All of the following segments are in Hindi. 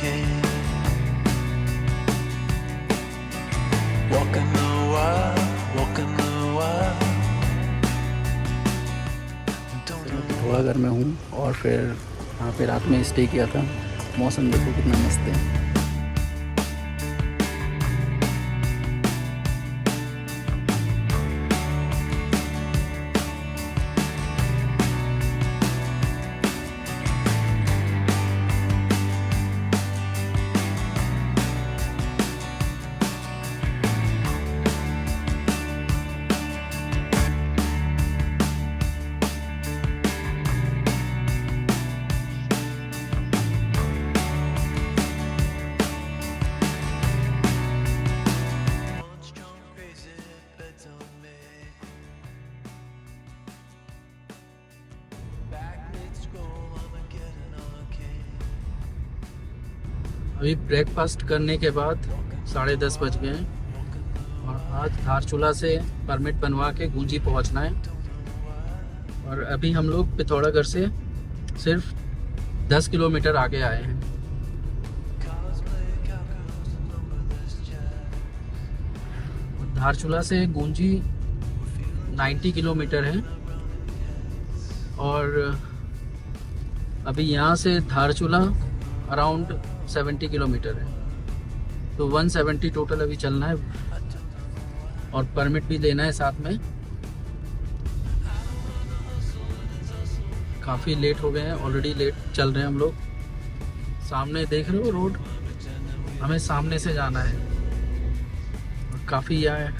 king. Walking the wild, walking the wild. Pithoragarh में हूँ और फिर यहाँ पे रात में स्टे किया था। मौसम देखो कितना मस्त है। अभी ब्रेकफास्ट करने के बाद 10:30 बज गए हैं और आज धारचूला से परमिट बनवा के गुंजी पहुंचना है। और अभी हम लोग पिथौरागढ़ से सिर्फ 10 किलोमीटर आगे आए हैं। धारचूला से गुंजी 90 किलोमीटर है और अभी यहाँ से धारचूला अराउंड 70 किलोमीटर है, तो 170 टोटल अभी चलना है और परमिट भी लेना है साथ में। काफ़ी लेट हो गए हैं, ऑलरेडी लेट चल रहे हैं हम लोग। सामने देख रहे हो रोड, हमें सामने से जाना है और काफ़ी यह है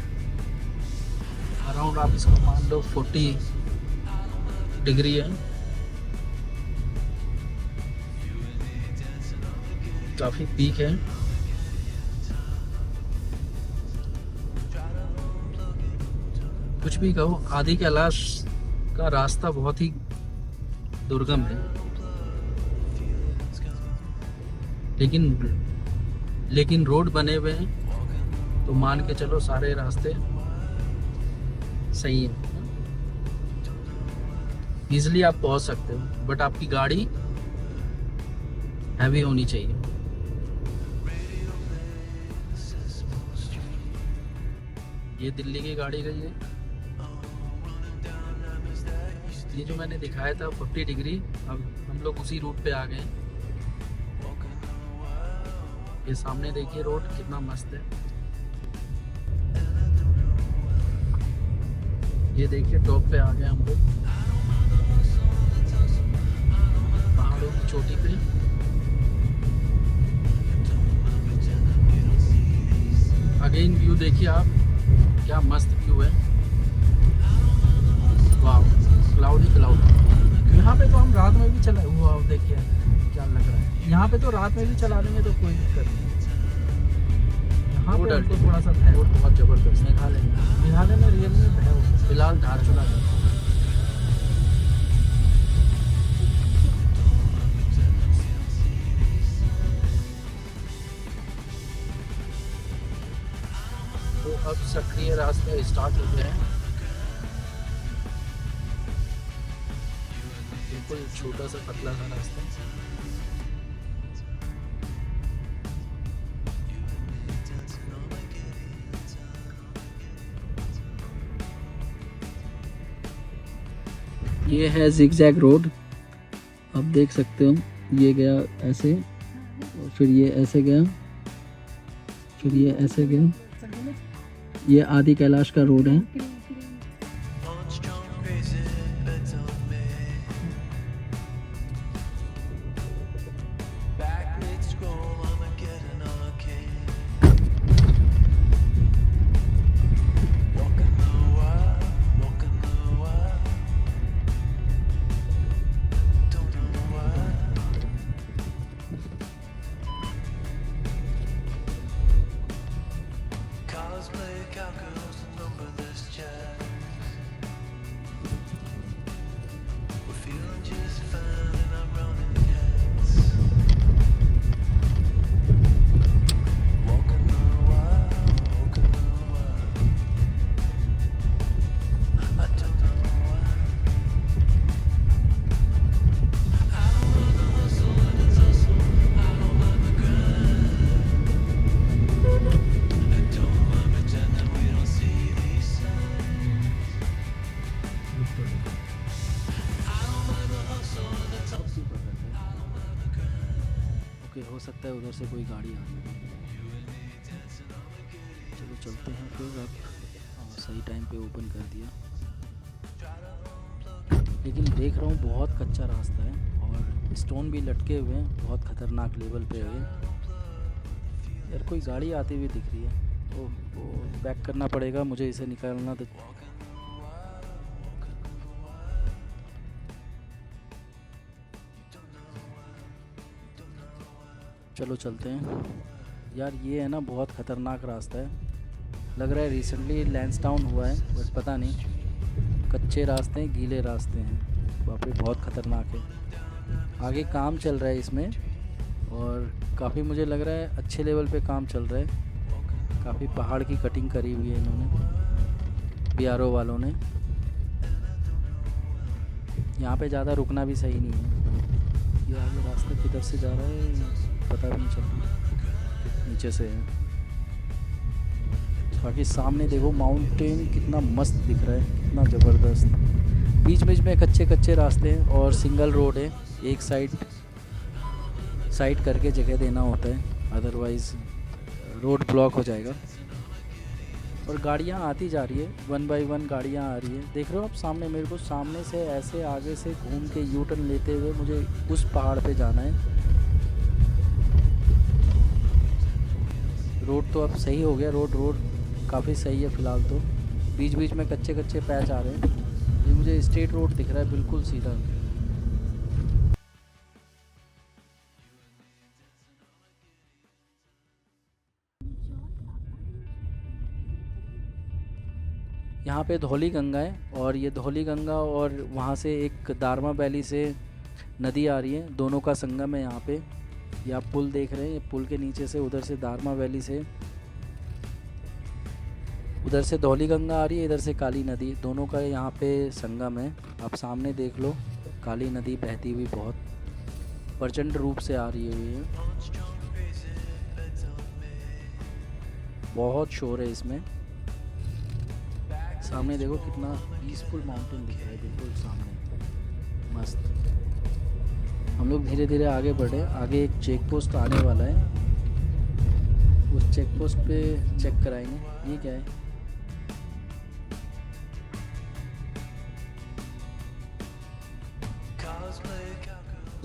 अराउंड, आप इसको मान लो 40 डिग्री है। काफ़ी पीक है। कुछ भी कहो, आदि कैलाश का रास्ता बहुत ही दुर्गम है, लेकिन रोड बने हुए हैं तो मान के चलो सारे रास्ते सही है, इजीली आप पहुंच सकते हो। बट आपकी गाड़ी हैवी होनी चाहिए। ये दिल्ली की गाड़ी गई है। ये जो मैंने दिखाया था 40 डिग्री, अब हम लोग उसी रूट पे आ गए। ये सामने देखिए रोड कितना मस्त है। ये देखिए टॉप पे आ गए हम लोग, पहाड़ों की चोटी पे। अगेन व्यू देखिए आप, क्या मस्त व्यू है। वाह, क्लाउड ही क्लाउड। यहाँ पे तो हम रात में भी चला, वाह देखिए क्या लग रहा है। यहाँ पे तो रात में भी चला लेंगे तो कोई दिक्कत नहीं। यहाँ पे हमको थोड़ा सा भय बहुत जबरदस्त। मेघालय में रियल में भय, फिलहाल धारचूला है। तो अब सक्रिय रास्ते स्टार्ट हो गए हैं। बिल्कुल छोटा सा पतला सा रास्ता। ये है जिगजैग रोड, आप देख सकते हो। ये गया ऐसे, फिर ये ऐसे गया, फिर ये ऐसे गया। ये आदि कैलाश का रोड है। Cosplay cowgirls number this chat. इधर से कोई गाड़ी आ रही है। चलो चलते हैं फिर अब। सही टाइम पे ओपन कर दिया, लेकिन देख रहा हूँ बहुत कच्चा रास्ता है और स्टोन भी लटके हुए हैं, बहुत ख़तरनाक लेवल पे है। यार कोई गाड़ी आती हुई दिख रही है। ओह, बैक करना पड़ेगा मुझे, इसे निकालना तो। चलो चलते हैं। यार ये है ना बहुत ख़तरनाक रास्ता है, लग रहा है रिसेंटली लैंसडाउन हुआ है, बट पता नहीं। कच्चे रास्ते हैं, गीले रास्ते हैं, बाप रे बहुत ख़तरनाक है। आगे काम चल रहा है इसमें और काफ़ी मुझे लग रहा है अच्छे लेवल पे काम चल रहा है। काफ़ी पहाड़ की कटिंग करी हुई है इन्होंने, बीआरओ वालों ने। यहाँ पे ज़्यादा रुकना भी सही नहीं है। ये आगे रास्ता किधर से जा रहा है पता भी नहीं चल रहा, नीचे से है। बाकी सामने देखो माउंटेन कितना मस्त दिख रहा है, कितना ज़बरदस्त। बीच बीच में कच्चे कच्चे रास्ते हैं और सिंगल रोड है। एक साइड करके जगह देना होता है, अदरवाइज़ रोड ब्लॉक हो जाएगा। और गाड़ियाँ आती जा रही है, 1 बाय 1 गाड़ियाँ आ रही है। देख रहे हो आप सामने, मेरे को सामने से ऐसे आगे से घूम के यू टर्न लेते हुए मुझे उस पहाड़ पे जाना है। रोड तो अब सही हो गया, रोड काफ़ी सही है फ़िलहाल तो। बीच बीच में कच्चे कच्चे पैच आ रहे हैं। ये मुझे स्ट्रेट रोड दिख रहा है बिल्कुल सीधा। यहाँ पे धौली गंगा है और ये धौली गंगा और वहाँ से एक दारमा वैली से नदी आ रही है, दोनों का संगम है यहाँ पे। ये आप पुल देख रहे हैं, ये पुल के नीचे से उधर से दारमा वैली से, उधर से धौली गंगा आ रही है, इधर से काली नदी, दोनों का यहाँ पे संगम है। आप सामने देख लो, काली नदी बहती हुई बहुत प्रचंड रूप से आ रही है। बहुत शोर है इसमें। सामने देखो कितना पीसफुल माउंटेन दिख रहा है बिल्कुल सामने, मस्त। हम लोग धीरे धीरे आगे बढ़े, आगे एक चेक पोस्ट आने वाला है, उस चेक पोस्ट पे चेक कराएंगे। ये क्या है?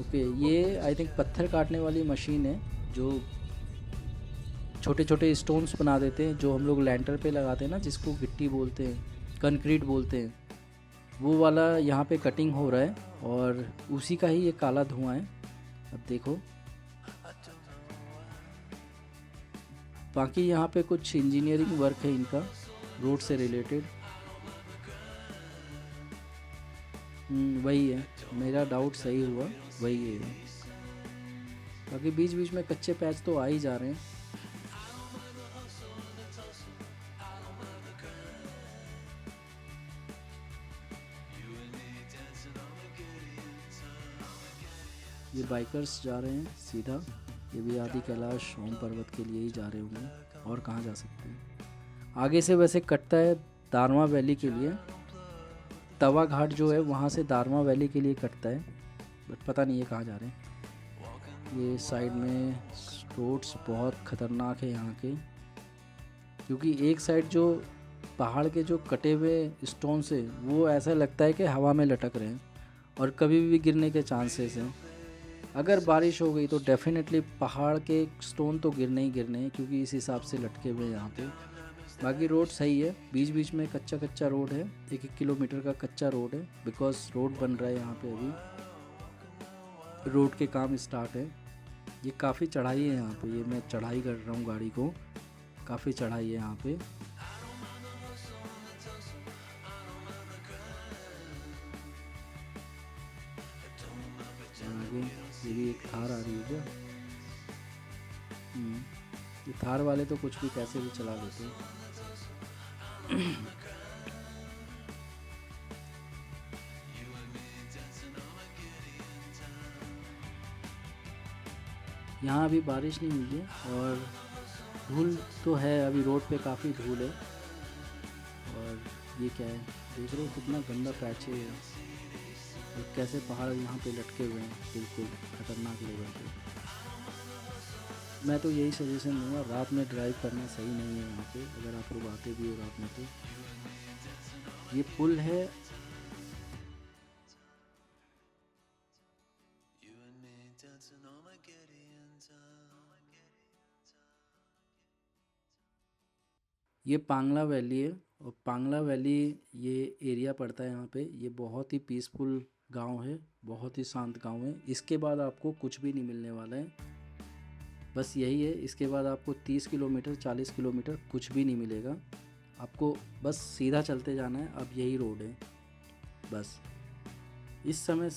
ओके, ये आई थिंक पत्थर काटने वाली मशीन है जो छोटे छोटे स्टोन्स बना देते हैं, जो हम लोग लैंटर पे लगाते हैं ना, जिसको गिट्टी बोलते हैं, कंक्रीट बोलते हैं। वो वाला यहाँ पे कटिंग हो रहा है और उसी का ही ये काला धुआं है। अब देखो, बाकी यहाँ पे कुछ इंजीनियरिंग वर्क है इनका, रोड से रिलेटेड। वही है, मेरा डाउट सही हुआ, वही है। बाकी बीच बीच में कच्चे पैच तो आ ही जा रहे हैं। ये बाइकर्स जा रहे हैं सीधा, ये भी आदि कैलाश ओम पर्वत के लिए ही जा रहे होंगे, और कहाँ जा सकते हैं। आगे से वैसे कटता है दारमा वैली के लिए, तवा घाट जो है वहाँ से दारमा वैली के लिए कटता है, बट पता नहीं ये कहाँ जा रहे हैं। ये साइड में रोड्स बहुत ख़तरनाक है यहाँ के, क्योंकि एक साइड जो पहाड़ के जो कटे हुए स्टोन से वो ऐसा लगता है कि हवा में लटक रहे हैं और कभी भी गिरने के चांसेस हैं। अगर बारिश हो गई तो डेफिनेटली पहाड़ के स्टोन तो गिरने ही गिरने हैं, क्योंकि इस हिसाब से लटके हुए हैं यहाँ पे। बाकी रोड सही है, बीच बीच में कच्चा कच्चा रोड है, 1-1 किलोमीटर का कच्चा रोड है, बिकॉज रोड बन रहा है यहाँ पे, अभी रोड के काम स्टार्ट है। ये काफ़ी चढ़ाई है यहाँ पे, ये मैं चढ़ाई कर रहा हूँ गाड़ी को, काफ़ी चढ़ाई है यहाँ पे। आगे ये भी एक थार आ रही है क्या? ये थार वाले तो कुछ भी कैसे भी चला देते हैं। यहाँ अभी बारिश नहीं हुई है और धूल तो है, अभी रोड पे काफ़ी धूल है। और ये क्या है, देख रहे हो कितना गंदा पैच है और कैसे पहाड़ यहाँ पे लटके हुए हैं बिल्कुल खतरनाक लेवल पे। मैं तो यही सजेशन दूंगा, रात में ड्राइव करना सही नहीं है यहाँ पे, अगर आप लोग आते भी हो रात में तो। ये पुल है, You and me dancing on my Gideon time. ये पांगला वैली है, और पांगला वैली ये एरिया पड़ता है यहाँ पे। ये बहुत ही पीसफुल गांव है, बहुत ही शांत गांव है। इसके बाद आपको कुछ भी नहीं मिलने वाला है, बस यही है। इसके बाद आपको 30 किलोमीटर 40 किलोमीटर कुछ भी नहीं मिलेगा आपको, बस सीधा चलते जाना है। अब यही रोड है बस। इस समय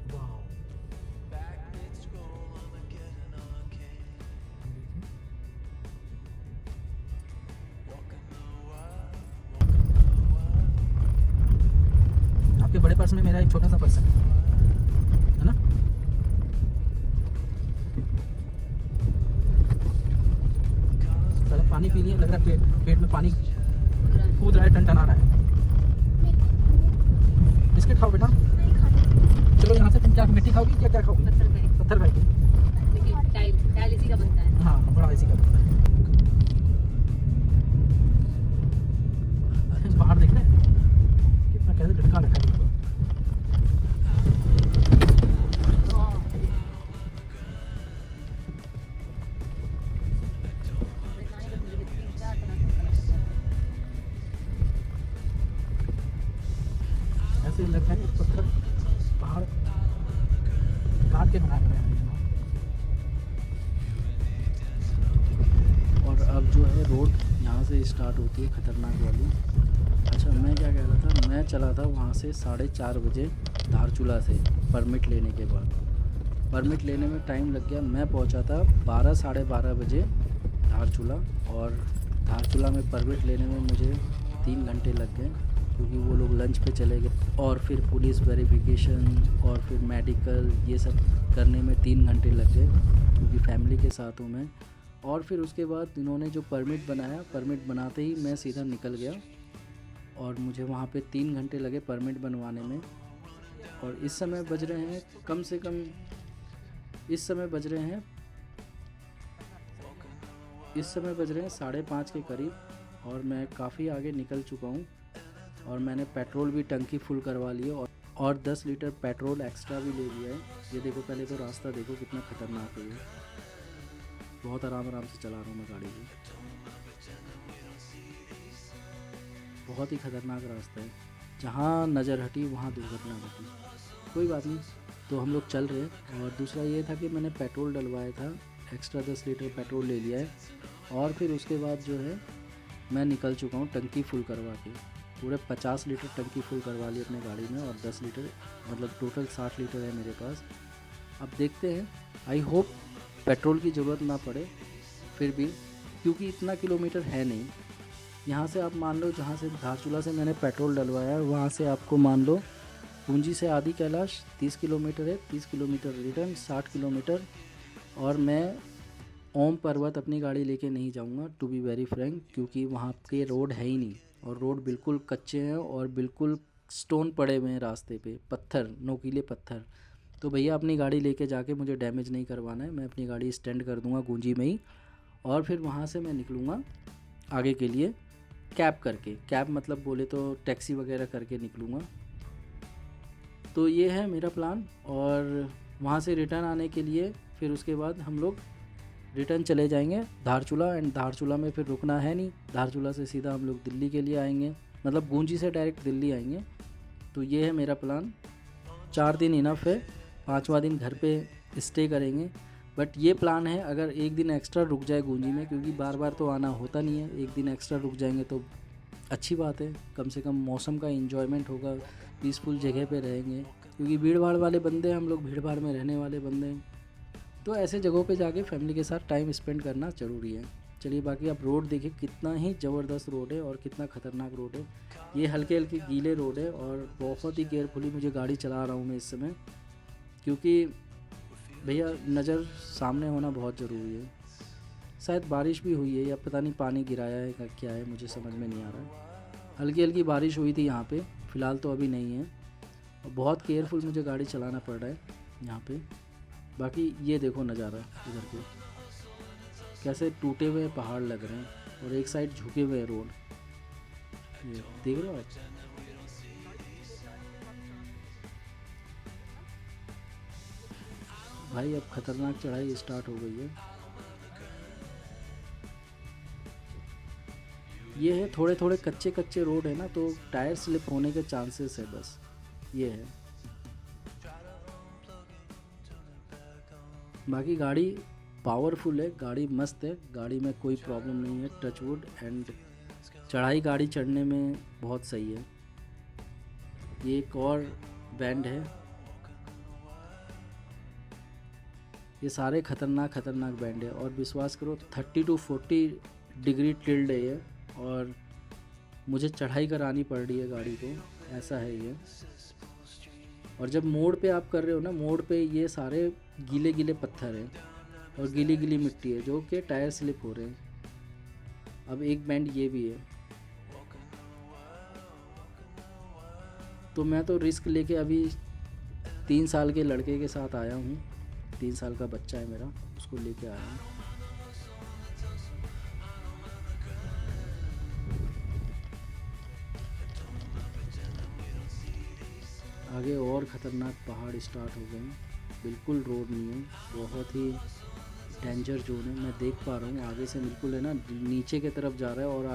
वाह, Back mid scroll, I'ma get an arcade. Walking the wild, walking the wild. आपके बड़े पर्स में मेरा एक छोटा सा पर्स है ना। पहले पानी पी लिए, लग रहा है पेट में पानी कूद रहा है, टन आ रहा है। बिस्किट खाओ बेटा। चलो यहाँ से तुम क्या मिट्टी खाओगी, क्या खाओगी? पत्थर खाएगी। टाइल इसी का बनता है। हाँ, बड़ा इसी का बनता है। बाहर देख रहे हैं कितना कैसे ढका रखा है इसको। ऐसे लगता है पत्थर पहाड़ काट के बनाए गए हैं। और अब जो है रोड यहाँ से स्टार्ट होती है खतरनाक वाली। अच्छा, मैं क्या कह रहा था, मैं चला था वहाँ से 4:30 बजे धारचूला से, परमिट लेने के बाद। परमिट लेने में टाइम लग गया, मैं पहुँचा था 12 साढ़े 12 बजे धारचूला, और धारचूला में परमिट लेने में मुझे 3 घंटे लग गए, क्योंकि वो लोग लंच पे चले गए, और फिर पुलिस वेरिफिकेशन और फिर मेडिकल ये सब करने में 3 घंटे लग गए, क्योंकि फैमिली के साथ हूँ मैं। और फिर उसके बाद इन्होंने जो परमिट बनाया, परमिट बनाते ही मैं सीधा निकल गया, और मुझे वहाँ पे 3 घंटे लगे परमिट बनवाने में। और इस समय बज रहे हैं कम से कम, इस समय बज रहे हैं 5:30 के करीब, और मैं काफ़ी आगे निकल चुका हूँ। और मैंने पेट्रोल भी टंकी फुल करवा ली है, और 10 लीटर पेट्रोल एक्स्ट्रा भी ले लिया है। ये देखो, पहले तो रास्ता देखो कितना खतरनाक है ये। बहुत आराम से चला रहा हूँ मैं गाड़ी को, बहुत ही खतरनाक रास्ता है। जहाँ नज़र हटी वहाँ दुर्घटना घटी। कोई बात नहीं, तो हम लोग चल रहे हैं। और दूसरा ये था कि मैंने पेट्रोल डलवाया था, एक्स्ट्रा 10 लीटर पेट्रोल ले लिया है, और फिर उसके बाद जो है मैं निकल चुका हूँ टंकी फुल करवा के। पूरे 50 लीटर टंकी फुल करवा ली अपने गाड़ी में, और 10 लीटर मतलब टोटल 60 लीटर है मेरे पास। अब देखते हैं, आई होप पेट्रोल की ज़रूरत ना पड़े फिर भी, क्योंकि इतना किलोमीटर है नहीं। यहाँ से आप मान लो, जहाँ से धारचूला से मैंने पेट्रोल डलवाया है, वहाँ से आपको मान लो पूंजी से आदि कैलाश 30 किलोमीटर है, 30 किलोमीटर रिटर्न 60 किलोमीटर। और मैं ओम पर्वत अपनी गाड़ी लेके नहीं जाऊँगा, टू बी वेरी फ्रैंक, क्योंकि वहाँ के रोड है ही नहीं, और रोड बिल्कुल कच्चे हैं, और बिल्कुल स्टोन पड़े हुए हैं रास्ते पे, पत्थर, नोकीले पत्थर। तो भैया अपनी गाड़ी लेके जाके मुझे डैमेज नहीं करवाना है, मैं अपनी गाड़ी स्टैंड कर दूंगा गूंजी में ही, और फिर वहाँ से मैं निकलूँगा आगे के लिए कैब करके। कैब मतलब बोले तो टैक्सी वगैरह करके निकलूँगा। तो ये है मेरा प्लान। और वहाँ से रिटर्न आने के लिए फिर उसके बाद हम लोग रिटर्न चले जाएंगे धारचूला, एंड धारचूला में फिर रुकना है नहीं, धारचूला से सीधा हम लोग दिल्ली के लिए आएंगे, मतलब गूंजी से डायरेक्ट दिल्ली आएंगे। तो ये है मेरा प्लान। 4 दिन इनफ है, 5वां दिन घर पे स्टे करेंगे। बट ये प्लान है, अगर एक दिन एक्स्ट्रा रुक जाए गूंजी में, क्योंकि बार बार तो आना होता नहीं है, एक दिन एक्स्ट्रा रुक जाएंगे तो अच्छी बात है, कम से कम मौसम का एंजॉयमेंट होगा, पीसफुल जगह पे रहेंगे, क्योंकि भीड़ भाड़ वाले बंदे हम लोग, भीड़ भाड़ में रहने वाले बंदे हैं। तो ऐसे जगहों पे जाके फैमिली के साथ टाइम स्पेंड करना ज़रूरी है। चलिए, बाकी आप रोड देखिए कितना ही ज़बरदस्त रोड है और कितना ख़तरनाक रोड है। ये हल्के हल्के गीले रोड है, और बहुत ही केयरफुली मुझे गाड़ी चला रहा हूँ मैं इस समय, क्योंकि भैया नज़र सामने होना बहुत ज़रूरी है। शायद बारिश भी हुई है या पता नहीं पानी गिराया है या क्या है, मुझे समझ में नहीं आ रहा है। हल्की हल्की बारिश हुई थी यहाँ पे, फ़िलहाल तो अभी नहीं है। और बहुत केयरफुल मुझे गाड़ी चलाना पड़ रहा है यहाँ पे। बाकी ये देखो नज़ारा इधर के, कैसे टूटे हुए पहाड़ लग रहे हैं और एक साइड झुके हुए रोड, ये देख रहे हो आप। भाई अब खतरनाक चढ़ाई स्टार्ट हो गई है। ये है थोड़े थोड़े कच्चे कच्चे रोड है ना, तो टायर स्लिप होने के चांसेस है, बस ये है। बाकी गाड़ी पावरफुल है, गाड़ी मस्त है, गाड़ी में कोई प्रॉब्लम नहीं है, टच वुड। एंड चढ़ाई गाड़ी चढ़ने में बहुत सही है। ये एक और बैंड है, ये सारे खतरनाक बैंड है। और विश्वास करो 30 to 40 डिग्री टिल्ड है ये, और मुझे चढ़ाई करानी पड़ रही है गाड़ी को, ऐसा है ये। और जब मोड़ पे आप कर रहे हो ना, मोड़ पे ये सारे गीले गीले पत्थर हैं और गीली गीली मिट्टी है जो कि टायर स्लिप हो रहे हैं। अब एक बैंड ये भी है, तो मैं तो रिस्क लेके अभी 3 साल के लड़के के साथ आया हूँ। 3 साल का बच्चा है मेरा, उसको लेके आया हूँ। आगे और ख़तरनाक पहाड़ स्टार्ट हो गए हैं, बिल्कुल रोड नहीं है, बहुत ही डेंजर जोन है। मैं देख पा रहा हूँ आगे से बिल्कुल है ना, नीचे की तरफ जा रहा है। और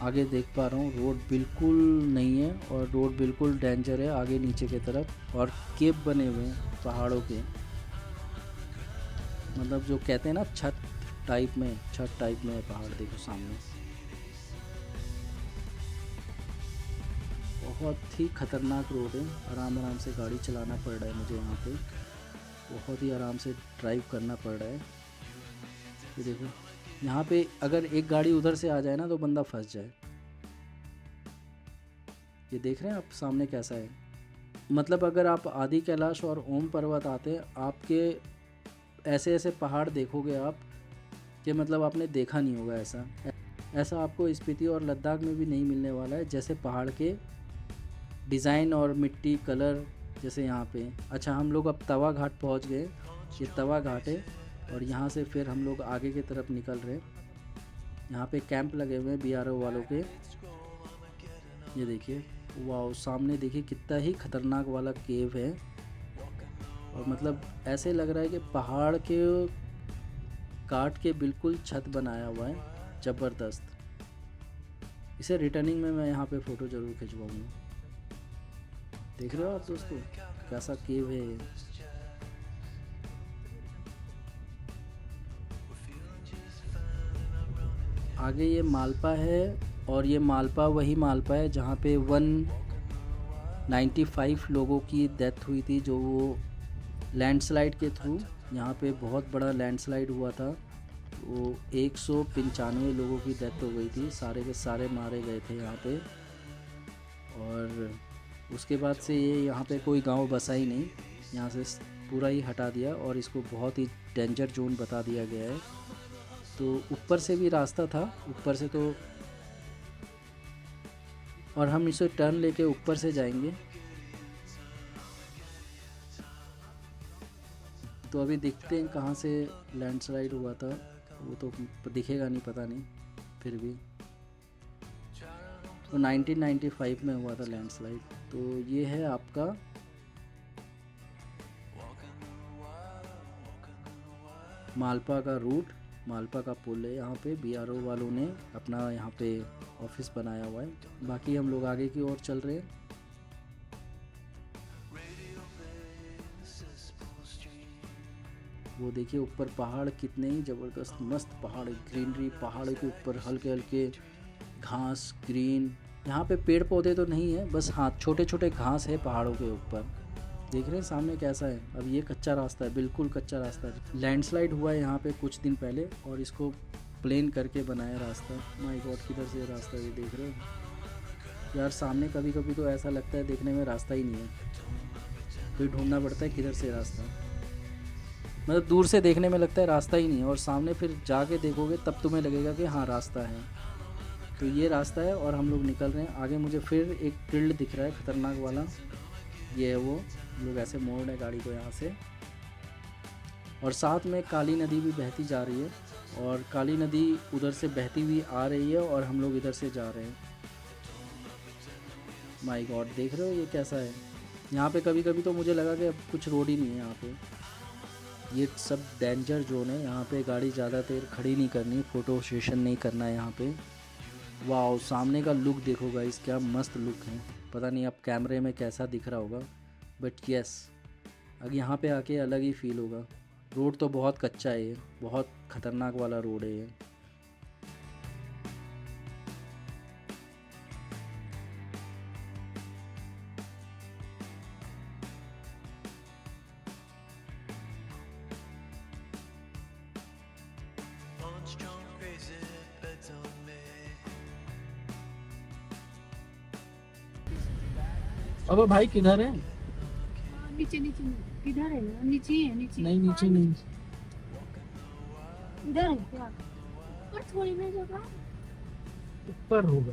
आगे देख पा रहा हूँ रोड बिल्कुल नहीं है, और रोड बिल्कुल डेंजर है आगे नीचे की तरफ। और केप बने हुए हैं पहाड़ों के, मतलब जो कहते हैं ना छत टाइप में है पहाड़। देखो सामने बहुत ही ख़तरनाक रोड है, आराम से गाड़ी चलाना पड़ रहा है मुझे यहाँ पे, बहुत ही आराम से ड्राइव करना पड़ रहा है। ये देखो यहाँ पे अगर एक गाड़ी उधर से आ जाए ना तो बंदा फंस जाए। ये देख रहे हैं आप सामने कैसा है, मतलब अगर आप आदि कैलाश और ओम पर्वत आते हैं, आपके ऐसे पहाड़ देखोगे आप कि मतलब आपने देखा नहीं होगा ऐसा आपको स्पीति और लद्दाख में भी नहीं मिलने वाला है। जैसे पहाड़ के डिज़ाइन और मिट्टी कलर जैसे यहाँ पे। अच्छा, हम लोग अब तवा घाट पहुँच गए, ये तवा घाट है, और यहाँ से फिर हम लोग आगे की तरफ निकल रहे हैं। यहाँ पे कैंप लगे हुए हैं BRO वालों के। ये देखिए, वाह, सामने देखिए कितना ही खतरनाक वाला केव है, और मतलब ऐसे लग रहा है कि पहाड़ के काट के बिल्कुल छत बनाया हुआ है, ज़बरदस्त। इसे रिटर्निंग में मैं यहाँ पे फ़ोटो ज़रूर खिंचवाऊँगा। देख रहे हो आप दोस्तों कैसा केव है ये। आगे ये मालपा है, और ये मालपा वही मालपा है जहाँ पे 195 लोगों की डेथ हुई थी, जो वो लैंडस्लाइड के थ्रू, यहाँ पे बहुत बड़ा लैंडस्लाइड हुआ था। वो 195 लोगों की डेथ हो गई थी, सारे के सारे मारे गए थे यहाँ पे। और उसके बाद से ये यहाँ पे कोई गांव बसा ही नहीं, यहाँ से पूरा ही हटा दिया और इसको बहुत ही डेंजर जोन बता दिया गया है। तो ऊपर से भी रास्ता था, ऊपर से तो, और हम इसे टर्न लेके ऊपर से जाएंगे। तो अभी देखते हैं कहाँ से लैंडस्लाइड हुआ था, वो तो दिखेगा नहीं, पता नहीं, फिर भी तो 1995 में हुआ था लैंडस्लाइड। तो ये है आपका मालपा का रूट, मालपा का पुल है। यहाँ पे BRO वालों ने अपना यहाँ पे ऑफिस बनाया हुआ है। बाकी हम लोग आगे की ओर चल रहे हैं। वो देखिए ऊपर पहाड़ कितने ही ज़बरदस्त मस्त पहाड़, ग्रीनरी, पहाड़ के ऊपर हल्के हल्के घास, ग्रीन। यहाँ पे पेड़ पौधे तो नहीं है, बस हाँ छोटे छोटे घास है पहाड़ों के ऊपर। देख रहे हैं सामने कैसा है। अब ये कच्चा रास्ता है, बिल्कुल कच्चा रास्ता है। लैंडस्लाइड हुआ है यहाँ पे कुछ दिन पहले, और इसको प्लेन करके बनाया रास्ता। माय गॉड, किधर से रास्ता ये देख रहे हो यार सामने। कभी कभी तो ऐसा लगता है देखने में रास्ता ही नहीं है। फिर ढूंढना पड़ता है किधर से रास्ता, मतलब दूर से देखने में लगता है रास्ता ही नहीं है, और सामने फिर जाके देखोगे तब तुम्हें लगेगा कि हाँ रास्ता है। तो ये रास्ता है और हम लोग निकल रहे हैं आगे। मुझे फिर एक टिल्ड दिख रहा है ख़तरनाक वाला, ये है वो। हम लोग ऐसे मोड़ रहे हैं गाड़ी को यहाँ से, और साथ में काली नदी भी बहती जा रही है, और काली नदी उधर से बहती हुई आ रही है और हम लोग इधर से जा रहे हैं। माय गॉड, देख रहे हो ये कैसा है। यहाँ पे कभी कभी तो मुझे लगा कि अब कुछ रोड ही नहीं है यहाँ पे। ये सब डेंजर जोन है, यहाँ पे गाड़ी ज़्यादा देर खड़ी नहीं करनी, फ़ोटो सेशन नहीं करना है यहाँ पे। वाह, सामने का लुक देखो गाइस, क्या मस्त लुक है। पता नहीं अब कैमरे में कैसा दिख रहा होगा, बट यस, अब यहाँ पे आके अलग ही फील होगा। रोड तो बहुत कच्चा है, ये बहुत ख़तरनाक वाला रोड है ये। On strong crazy beds on me. अब भाई किधर है? नीचे नीचे किधर है? नीचे ही है, नीचे नहीं नीचे नहीं, इधर है क्या? और थोड़ी में जगह ऊपर होगा।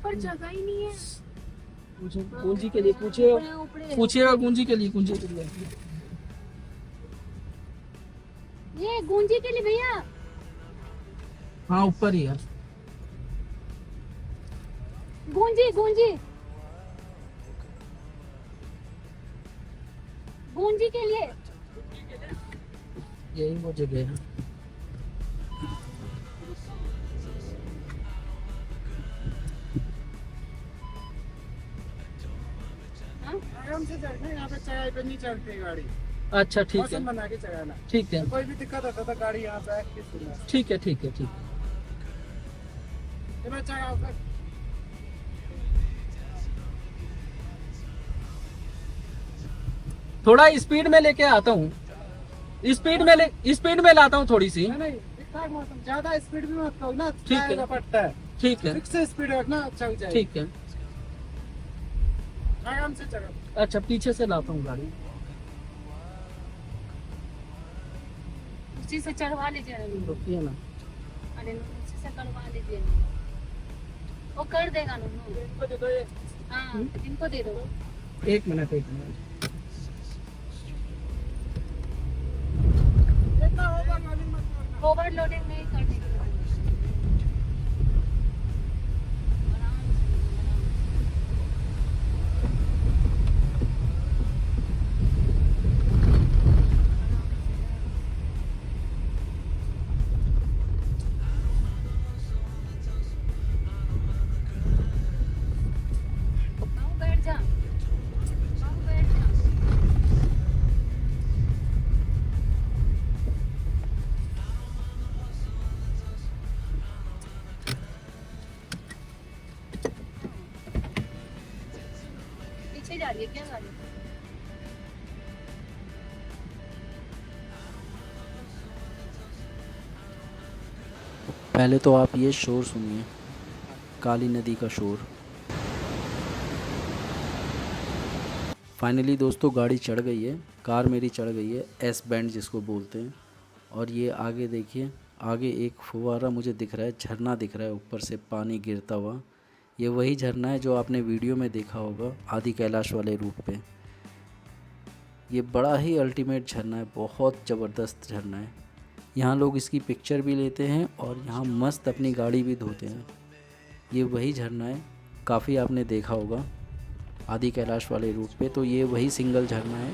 पर जगह ही नहीं है। पूछो कुंजी के लिए, पूछिएगा कुंजी के लिए, कुंजी के लिए। ये गूंजी के लिए भैया। हाँ ऊपर ही है। गूंजी गूंजी गूंजी के लिए। यही वो जगह है। आराम से चलना, यहाँ पे चढ़ाई पे नहीं चलती गाड़ी, अच्छा ठीक है, मौसम बना के चलाना। ठीक है, कोई भी दिक्कत होता था गाड़ी यहाँ पे ठीक है, ठीक है, ठीक है। मैं चढ़ाओ कर। थोड़ा स्पीड में लेके आता हूँ, स्पीड में लाता हूँ थोड़ी सी। नहीं ठीक-ठाक मौसम, ज्यादा स्पीड भी मत करो ना, ठीक है। टायर पड़ता है। ठीक है, फिक्स स्पीड रखना, अच्छा हो जाएगा। ठीक है। आराम से चलो। अच्छा पीछे से लाता हूँ गाड़ी। उसी से चढ़वा लीजिए ना। रुकिए ना। अरे उसी से करवा लीजिए। वो कर देगा नूनू। इनको दे दो ये। हाँ इनको दे दो। एक मिनट, एक मिनट। इतना होगा मालूम मत करना। ओवरलोडिंग नहीं करने की। बैठ जा, बैठ जा। पीछे जा रही है क्या गाड़ी? पहले तो आप ये शोर सुनिए, काली नदी का शोर। फाइनली दोस्तों गाड़ी चढ़ गई है, कार मेरी चढ़ गई है, एस बैंड जिसको बोलते हैं। और ये आगे देखिए, आगे एक फुवारा मुझे दिख रहा है, झरना दिख रहा है ऊपर से पानी गिरता हुआ। ये वही झरना है जो आपने वीडियो में देखा होगा आदि कैलाश वाले रूट पे। ये बड़ा ही अल्टीमेट झरना है, बहुत ज़बरदस्त झरना है। यहाँ लोग इसकी पिक्चर भी लेते हैं और यहाँ मस्त अपनी गाड़ी भी धोते हैं। ये वही झरना है, काफ़ी आपने देखा होगा आदि कैलाश वाले रूट पे। तो ये वही सिंगल झरना है,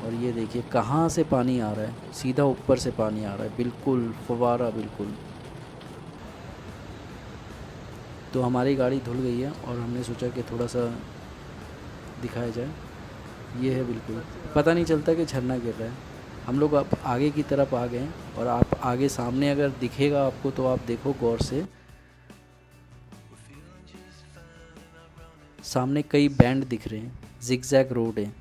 और ये देखिए कहाँ से पानी आ रहा है, सीधा ऊपर से पानी आ रहा है, बिल्कुल फव्वारा बिल्कुल। तो हमारी गाड़ी धुल गई है और हमने सोचा कि थोड़ा सा दिखाया जाए। ये है बिल्कुल, पता नहीं चलता कि झरना गिर रहा है। हम लोग अब आगे की तरफ आ गए हैं, और आप आगे सामने अगर दिखेगा आपको तो आप देखो गौर से, सामने कई बैंड दिख रहे हैं, जिगजैग रोड है।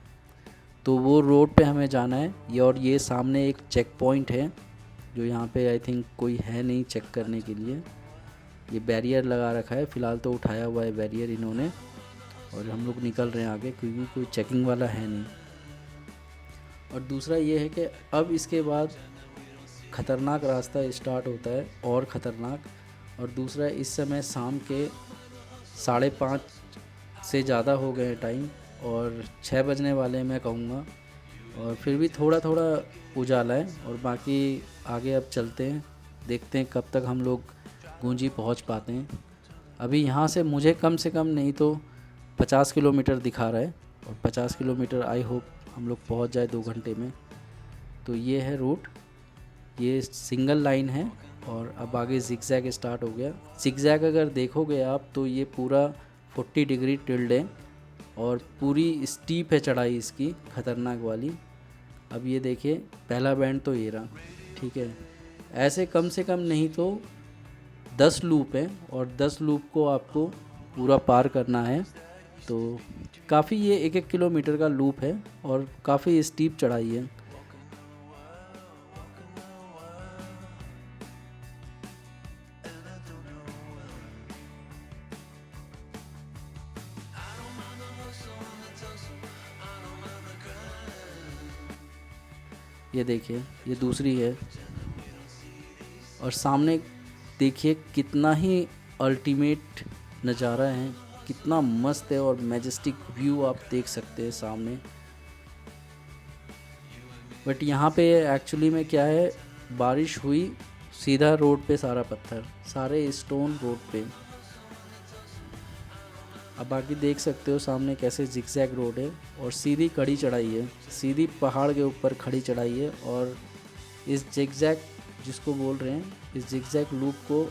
तो वो रोड पे हमें जाना है। ये और ये सामने एक चेक पॉइंट है जो यहाँ पे आई थिंक कोई है नहीं चेक करने के लिए। ये बैरियर लगा रखा है, फ़िलहाल तो उठाया हुआ है बैरियर इन्होंने, और हम लोग निकल रहे हैं आगे क्योंकि कोई चेकिंग वाला है नहीं। और दूसरा ये है कि अब इसके बाद ख़तरनाक रास्ता स्टार्ट होता है, और ख़तरनाक। और दूसरा, इस समय शाम के 5:30 से ज़्यादा हो गए टाइम, और 6 बजने वाले हैं मैं कहूँगा, और फिर भी थोड़ा थोड़ा उजाला है। और बाकी आगे अब चलते हैं, देखते हैं कब तक हम लोग गूंजी पहुँच पाते हैं। अभी यहाँ से मुझे कम से कम नहीं तो 50 किलोमीटर दिखा रहा है, और 50 किलोमीटर आई होप हम लोग पहुँच जाए 2 घंटे में। तो ये है रूट, ये सिंगल लाइन है, और अब आगे जिगजैग स्टार्ट हो गया। जिगजैग अगर देखोगे आप तो ये पूरा 40 डिग्री टिल्ड है, और पूरी स्टीप है चढ़ाई इसकी, ख़तरनाक वाली। अब ये देखिए पहला बैंड तो ये रहा, ठीक है। ऐसे कम से कम नहीं तो 10 लूप हैं, और 10 लूप को आपको पूरा पार करना है। तो काफ़ी ये 1-1 किलोमीटर का लूप है, और काफ़ी स्टीप चढ़ाई है। ये देखिए ये दूसरी है, और सामने देखिए कितना ही अल्टीमेट नज़ारा है, कितना मस्त है, और मैजेस्टिक व्यू आप देख सकते हैं सामने। बट यहाँ पे एक्चुअली में क्या है, बारिश हुई, सीधा रोड पे सारा पत्थर, सारे स्टोन रोड पे। अब बाकी देख सकते हो सामने कैसे जिगजैग रोड है, और सीधी कड़ी चढ़ाई है, सीधी पहाड़ के ऊपर खड़ी चढ़ाई है। और इस जिगजैग जिसको बोल रहे हैं, इस जिगजैग लूप को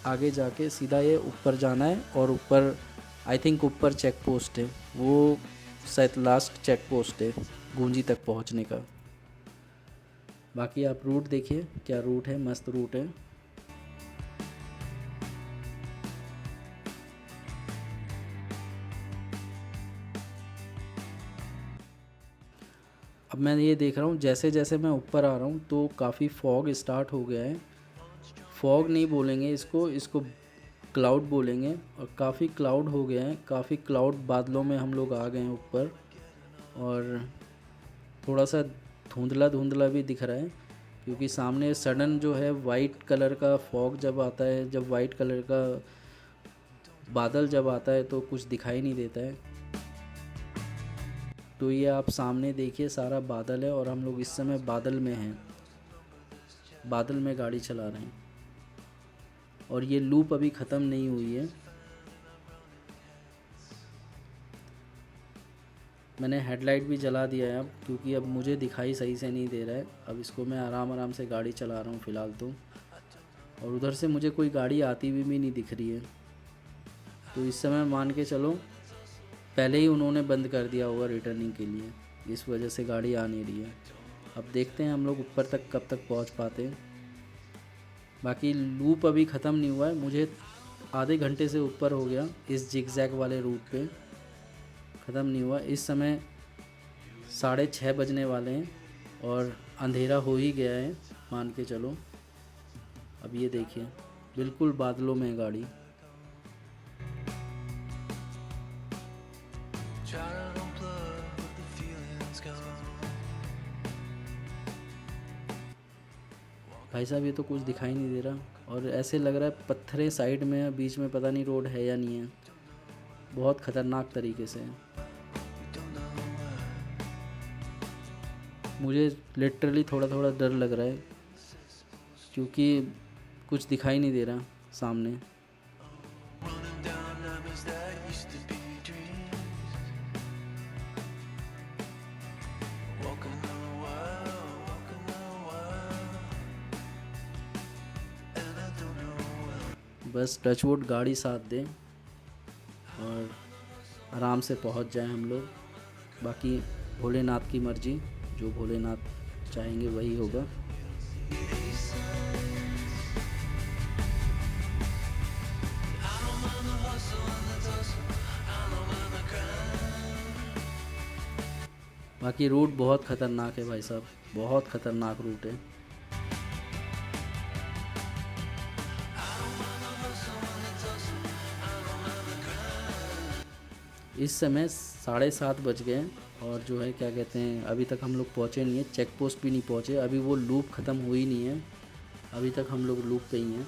आगे जाके सीधा ये ऊपर जाना है, और ऊपर आई थिंक ऊपर चेक पोस्ट है, वो शायद लास्ट चेक पोस्ट है गूंजी तक पहुंचने का। बाकी आप रूट देखिए क्या रूट है, मस्त रूट है। अब मैं ये देख रहा हूँ जैसे जैसे मैं ऊपर आ रहा हूँ तो काफ़ी फॉग स्टार्ट हो गया है। फॉग नहीं बोलेंगे इसको क्लाउड बोलेंगे, और काफ़ी क्लाउड हो गया है, काफ़ी क्लाउड बादलों में हम लोग आ गए हैं ऊपर। और थोड़ा सा धुंधला धुंधला भी दिख रहा है, क्योंकि सामने सडन जो है वाइट कलर का फॉग जब आता है, जब वाइट कलर का बादल जब आता है तो कुछ दिखाई नहीं देता है। तो ये आप सामने देखिए सारा बादल है, और हम लोग इस समय बादल में हैं, बादल में गाड़ी चला रहे हैं। और ये लूप अभी ख़त्म नहीं हुई है। मैंने हेडलाइट भी जला दिया है अब, क्योंकि अब मुझे दिखाई सही से नहीं दे रहा है। अब इसको मैं आराम आराम से गाड़ी चला रहा हूँ फ़िलहाल तो, और उधर से मुझे कोई गाड़ी आती हुई भी नहीं दिख रही है। तो इस समय मान के चलो पहले ही उन्होंने बंद कर दिया होगा रिटर्निंग के लिए, इस वजह से गाड़ी आ नहीं रही है। अब देखते हैं हम लोग ऊपर तक कब तक पहुंच पाते हैं। बाकी लूप अभी ख़त्म नहीं हुआ है, मुझे आधे घंटे से ऊपर हो गया इस जिगजैग वाले रूट पे, ख़त्म नहीं हुआ। इस समय 6:30 बजने वाले हैं, और अंधेरा हो ही गया है मान के चलो। अब ये देखिए बिल्कुल बादलों में गाड़ी। Try to unplug, but the feeling's gone. भाई साहब ये तो कुछ दिखाई नहीं दे रहा, और ऐसे लग रहा है पत्थरें साइड में है, बीच में पता नहीं रोड है या नहीं है। बहुत ख़तरनाक तरीके से है। मुझे लिटरली थोड़ा थोड़ा डर लग रहा है, क्योंकि कुछ दिखाई नहीं दे रहा सामने। Running down numbers that used to be dreams. Walking the world, and I don't know where. बस टचवुड गाड़ी साथ दे और आराम से पहुंच जाए हम लोग। बाकी भोलेनाथ की मर्जी, जो भोलेनाथ चाहेंगे वही होगा। बाकी रूट बहुत ख़तरनाक है भाई साहब, बहुत ख़तरनाक रूट है। इस समय 7:30 बज गए और जो है क्या कहते हैं अभी तक हम लोग पहुँचे नहीं हैं, चेक पोस्ट भी नहीं पहुँचे, अभी वो लूप ख़त्म हुई नहीं है, अभी तक हम लोग लूप पे ही हैं।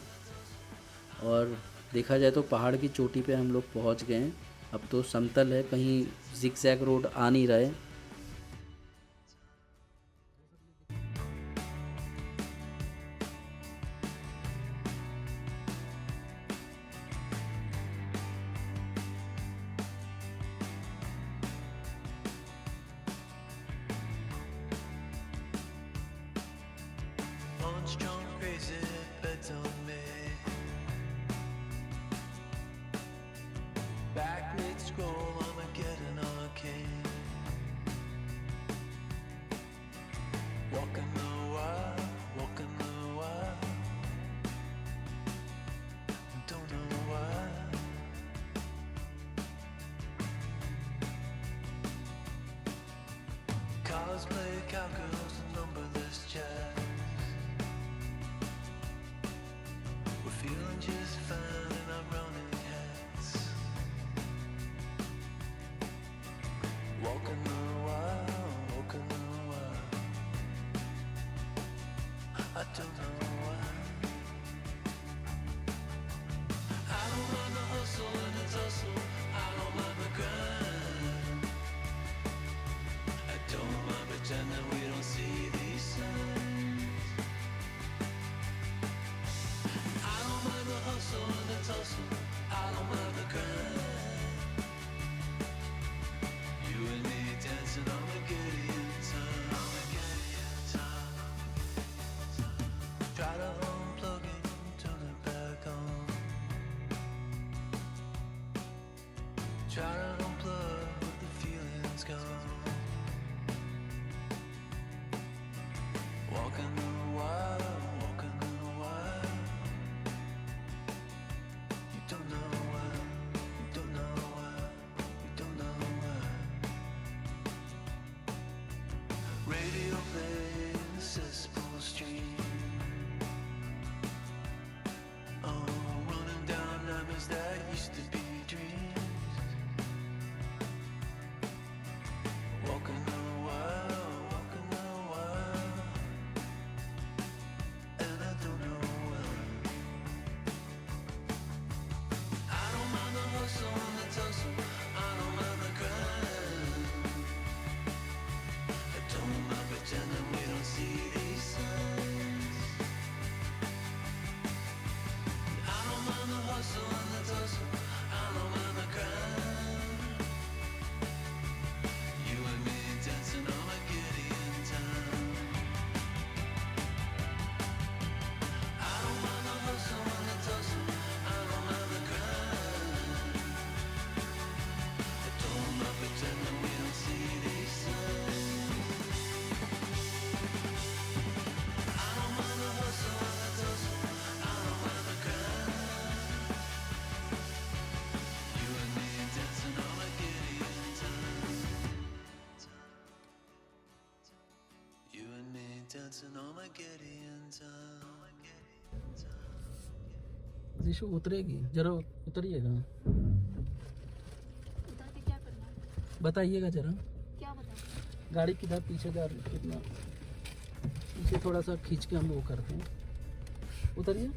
और देखा जाए तो पहाड़ की चोटी पे हम लोग पहुँच गए हैं, अब तो समतल है, कहीं जिगजैग रोड आ नहीं रहा है। On strong crazy beds on me. Back mid scroll, Armageddon arcane. Walking the wild, walking the wild. Don't know why. Cosplay cowgirls and numberless chats. We're feeling just fine in our running hats. Walking the wild, walking the wild. I don't know why. I don't mind the hustle and the tussle. I don't mind the grind. I don't mind pretending we don't see these signs. I don't mind the hustle and the tussle. I don't mind the grind. You and me dancing on the Gideon time. On the Gideon time. Try to unplug it, turn it back on. Try to unplug, but the feeling's gone. Walking the wild, walking the wild. You don't know why, you don't know why, you don't know why. Radio playing the cesspool stream. Oh, running down nightmares that used to be dreams. Walking the wild, walking the wild. And I don't know why. I don't mind the hustle and the tussle. I don't mind the grind. I don't mind pretending we don't see these signs. I don't mind the hustle and the tussle. I don't mind the grind. You and me dancing on a Gideon time. I don't mind the hustle and the tussle. I don't mind the grind. I don't mind pretending we don't see these signs. I don't mind the hustle and the tussle. I don't mind the grind. You and me dancing on a Gideon time. You and me dancing on a Gideon time. दिशु उतरेगी, जरा उतरिएगा, उधर के क्या करना है? बताइएगा जरा। क्या बता? गाड़ी किधर पीछे जा रही है, कितना पीछे थोड़ा सा खींच के हम वो करते हैं। उतरिए।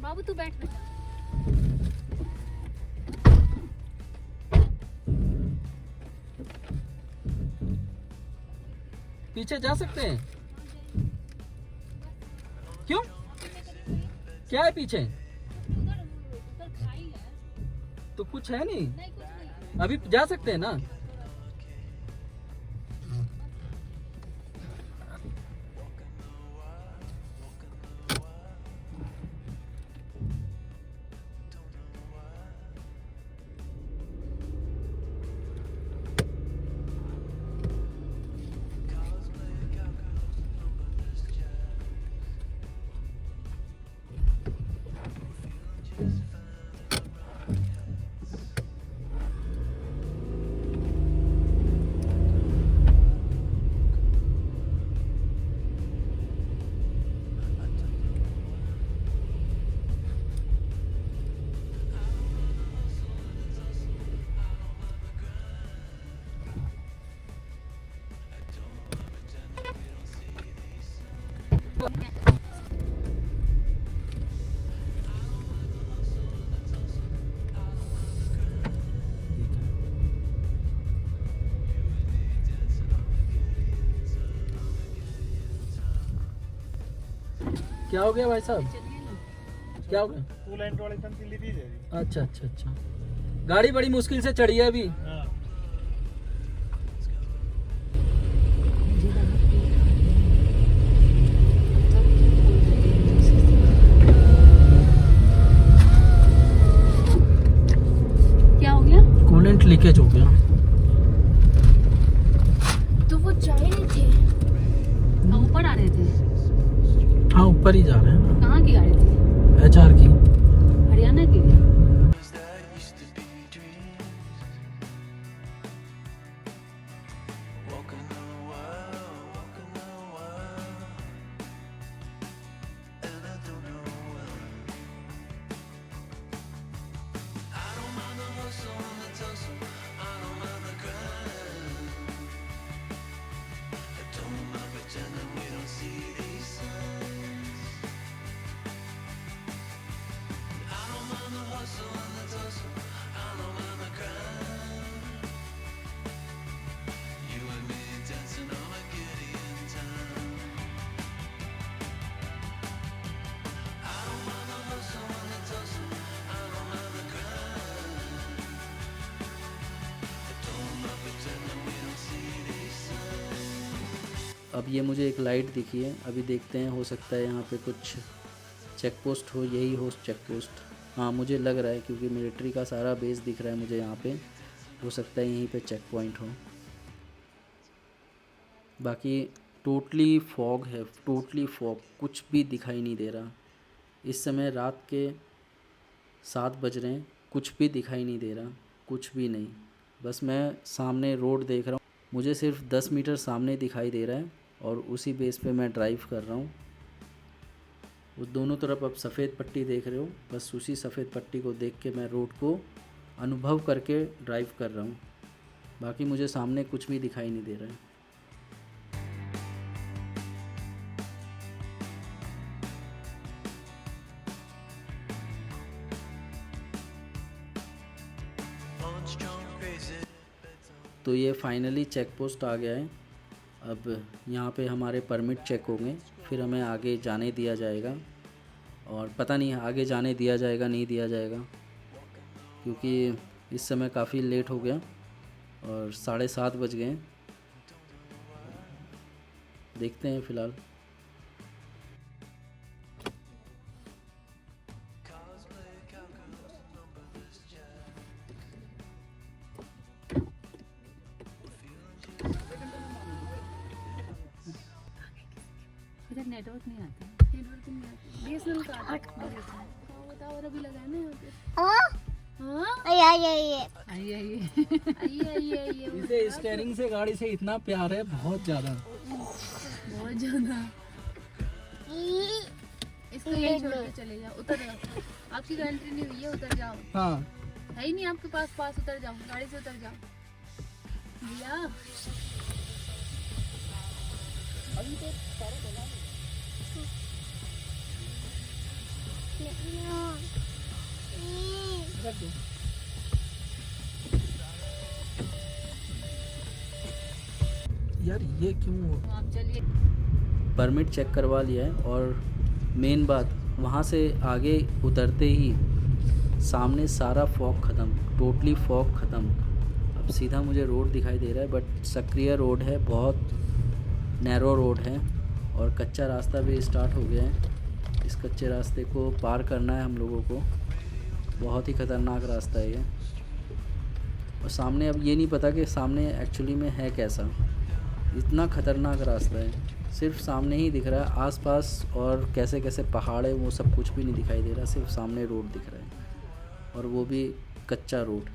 बाबू तू बैठ बेटा। पीछे जा सकते हैं? क्यों? क्या है पीछे? उधर उधर खाई है। तो कुछ है नहीं, नहीं कुछ नहीं। अभी जा सकते हैं ना? क्या हो गया भाई साहब? चलिए ना। क्या हो गया? टू लाइन वाले तंत्र ली थी जी। अच्छा अच्छा अच्छा, गाड़ी बड़ी मुश्किल से चढ़ी है अभी। हाँ क्या हो गया? कूलेंट लीकेज हो गया। तो वो जा ही नहीं थे, ऊपर आ रहे थे। हाँ ऊपर ही जा रहे हैं ना। कहाँ की गाड़ी थी? HR की। हरियाणा की? that used to be dreams. Walking the world, and I don't know why. I don't mind the hustle and the tussle, I don't mind the grind. I don't mind pretending we don't see these signs. I don't mind the hustle and the tussle, I don't mind the grind. You and me dancing on a Gideon time. I don't mind the hustle and the tussle, I don't mind the grind. I don't mind pretending we don't see these signs. अब ये मुझे एक लाइट दिखी है, अभी देखते हैं, हो सकता है यहाँ पे कुछ चेक पोस्ट हो, यही हो चेक पोस्ट। हाँ मुझे लग रहा है, क्योंकि मिलिट्री का सारा बेस दिख रहा है मुझे यहाँ पे, हो सकता है यहीं पे चेक पॉइंट हो। बाकी टोटली फॉग है, टोटली फॉग, कुछ भी दिखाई नहीं दे रहा। इस समय रात के 7 बज रहे हैं, कुछ भी दिखाई नहीं दे रहा, कुछ भी नहीं। बस मैं सामने रोड देख रहा हूँ, मुझे सिर्फ 10 मीटर सामने दिखाई दे रहा है और उसी बेस पे मैं ड्राइव कर रहा हूँ। वो दोनों तरफ अब सफ़ेद पट्टी देख रहे हो, बस उसी सफ़ेद पट्टी को देख के मैं रोड को अनुभव करके ड्राइव कर रहा हूँ। बाकी मुझे सामने कुछ भी दिखाई नहीं दे रहा है। तो ये फाइनली चेक पोस्ट आ गया है। अब यहाँ पे हमारे परमिट चेक होंगे, फिर हमें आगे जाने दिया जाएगा। और पता नहीं आगे जाने दिया जाएगा नहीं दिया जाएगा, क्योंकि इस समय काफ़ी लेट हो गया और 7:30 बज गए। देखते हैं फ़िलहाल। इधर नेटवर्क नहीं आता। नेटवर्क नहीं आता। बीएसएनएल का आता है। टावर अभी लगा है ना यहाँ पे। हाँ आइए इसे स्टीयरिंग से, गाड़ी से इतना प्यार है, बहुत ज़्यादा। इसको यही छोड़ के चले जाओ, उतर जाओ। आपकी एंट्री नहीं हुई है, उतर जाओ। हाँ है ही नहीं आपके पास, उतर जाओ, गाड़ी से उतर जाओ भैया। यार ये क्यों? तो आप चलिए। परमिट चेक करवा लिया है और मेन बात, वहाँ से आगे उतरते ही सामने सारा फॉग ख़त्म, टोटली फॉग ख़त्म। अब सीधा मुझे रोड दिखाई दे रहा है, बट सक्रिय रोड है, बहुत नैरो रोड है और कच्चा रास्ता भी स्टार्ट हो गया है। इस कच्चे रास्ते को पार करना है हम लोगों को, बहुत ही ख़तरनाक रास्ता है ये। और सामने अब ये नहीं पता कि सामने एक्चुअली में है कैसा, इतना ख़तरनाक रास्ता है। सिर्फ सामने ही दिख रहा है, आसपास और कैसे कैसे पहाड़ है वो सब कुछ भी नहीं दिखाई दे रहा, सिर्फ सामने रोड दिख रहा है और वो भी कच्चा रोड।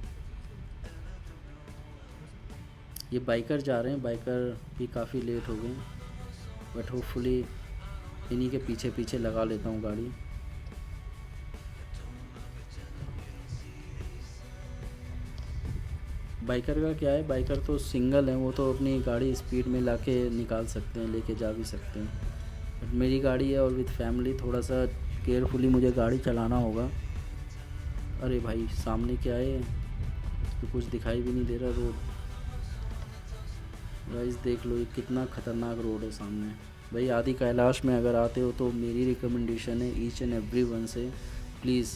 ये बाइकर जा रहे हैं, बाइकर भी काफ़ी लेट हो गए, बट होपफुली इन्हीं के पीछे पीछे लगा लेता हूँ गाड़ी। बाइकर का क्या है, बाइकर तो सिंगल है, वो तो अपनी गाड़ी स्पीड में लाके निकाल सकते हैं, लेके जा भी सकते हैं। बट मेरी गाड़ी है और विद फैमिली थोड़ा सा केयरफुली मुझे गाड़ी चलाना होगा। अरे भाई सामने क्या है, तो कुछ दिखाई भी नहीं दे रहा रोड। गाइस देख लो ये कितना ख़तरनाक रोड है सामने। भाई आदि कैलाश में अगर आते हो तो मेरी रिकमेंडेशन है ईच एंड एवरी वन से, प्लीज़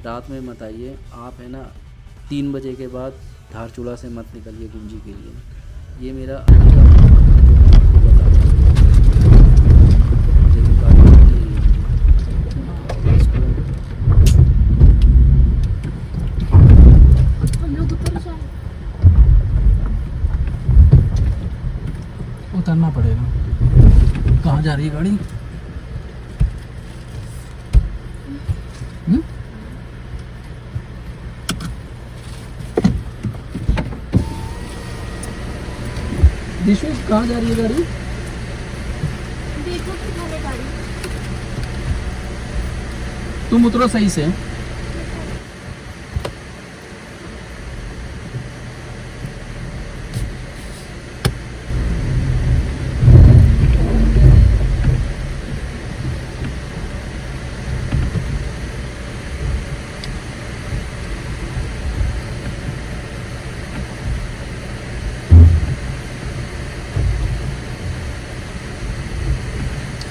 रात में मत आइए आप, है ना। 3 बजे के बाद धारचूला से मत निकलिए गुंजी के लिए। ये मेरा अभी का जो मैं आपको बता रहा हूँ। मुझे तो गाड़ी मिल नहीं रही है। इसको हम लोग उतर जाए। उतरना पड़ेगा। कहाँ जा रही है गाड़ी? दिशु कहाँ जा रही है गाड़ी? देखो किधर है गाड़ी। तुम उतरो सही से।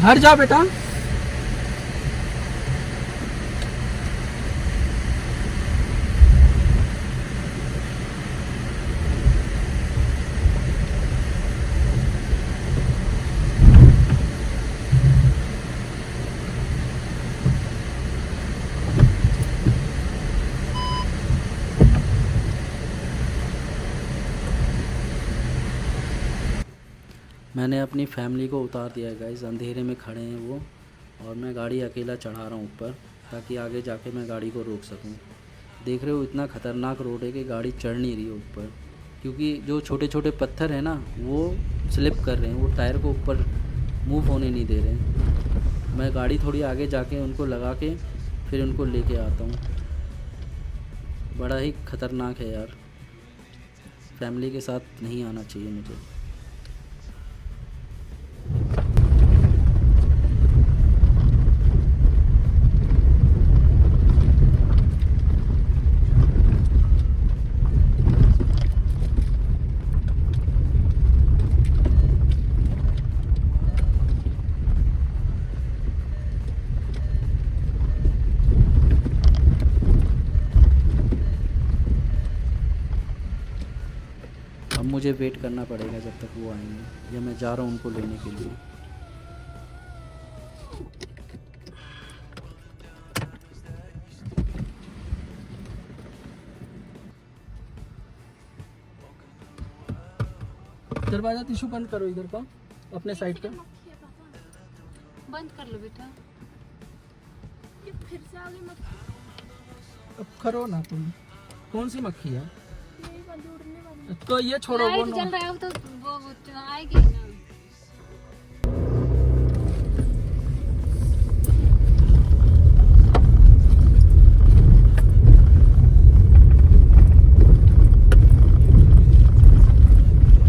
हट जा बेटा। मैंने अपनी फैमिली को उतार दिया है गाइस, अंधेरे में खड़े हैं वो, और मैं गाड़ी अकेला चढ़ा रहा हूँ ऊपर, ताकि आगे जाके मैं गाड़ी को रोक सकूँ। देख रहे हो इतना ख़तरनाक रोड है कि गाड़ी चढ़ नहीं रही है ऊपर, क्योंकि जो छोटे छोटे पत्थर हैं ना वो स्लिप कर रहे हैं, वो टायर को ऊपर मूव होने नहीं दे रहे हैं। मैं गाड़ी थोड़ी आगे जाके उनको लगा के फिर उनको लेके आता हूँ। बड़ा ही ख़तरनाक है यार, फैमिली के साथ नहीं आना चाहिए मुझे। अब मुझे वेट करना पड़ेगा जब तक वो आएंगे, या मैं जा रहा हूँ उनको लेने के लिए। दरवाजा टिशू बंद करो इधर का, अपने साइड का। बंद कर लो बेटा। ये फिर से आ गई मक्खी। अब करो ना तुम। कौन सी मक्खी है? यही वाली उड़ने वाली। तो ये छोड़ो, वो लाइट जल रहा है, तो वो आएगी ना।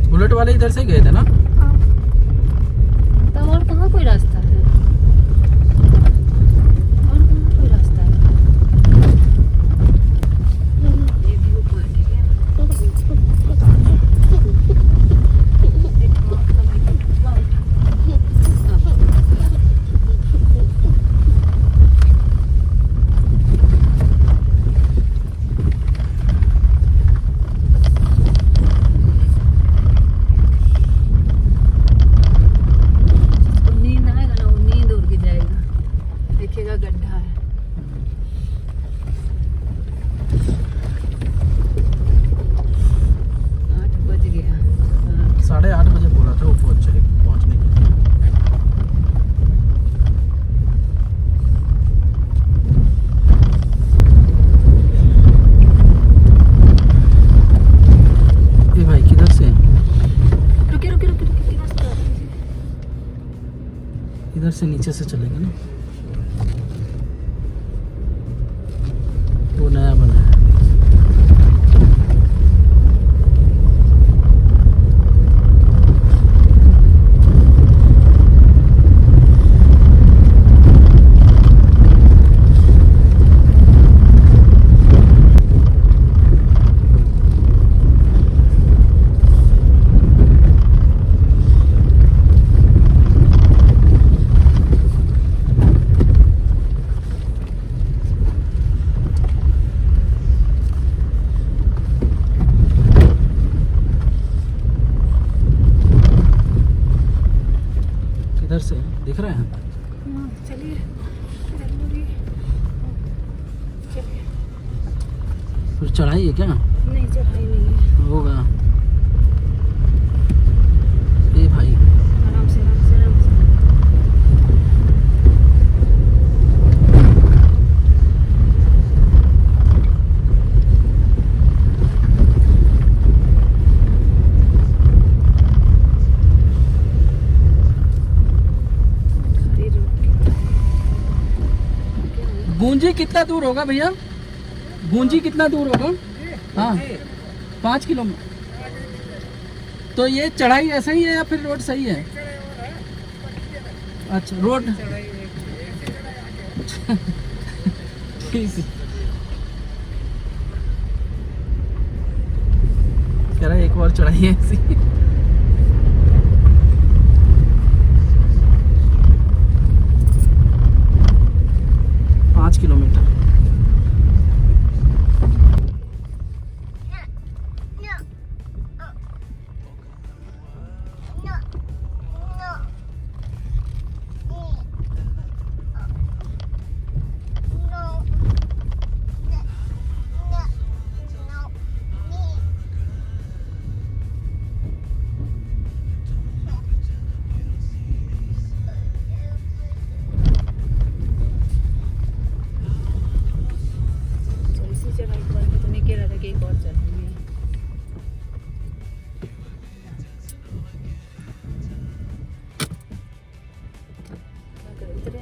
बुलेट वाले इधर से गए थे ना? तब और कहाँ कोई रास्ता है? और कहाँ कोई रास्ता है? ये व्यू पॉइंट है क्या? नींद आएगा ना, वो नींद उड़ के जाएगा, देखेगा गड्ढा है। आठ बज गया। 8:30 बजे बोला था वो पहुंचने के लिए। ये भाई किधर से? रुके रुके रुके रुके, रास्ता है। इधर से नीचे से चलेंगे ना, वो नया बना है। से दिख रहे हैं। चलिए जल्दी चलिए। फिर चढ़ाई है क्या? नहीं चढ़ाई नहीं है, होगा। ए भाई आराम से आराम से आराम से। गूंजी कितना दूर होगा भैया? गूंजी कितना दूर होगा? हाँ 5 किलोमीटर। तो ये चढ़ाई ऐसा ही है या फिर रोड सही है? अच्छा रोड ठीक है। कह रहा है एक और चढ़ाई है ऐसी। 5 किलोमीटर। इसी चढ़ाई के बाद तो नहीं कह रहा था कि एक और चढ़ाई है। क्या करें, उतरे?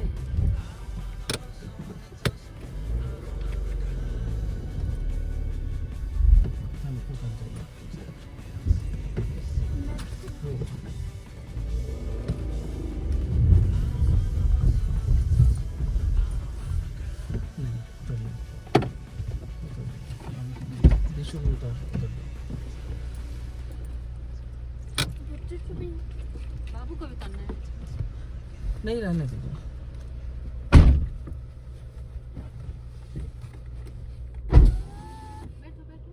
बाबू को भी करना है। नहीं रहने दीजिए। बैठो बैठो।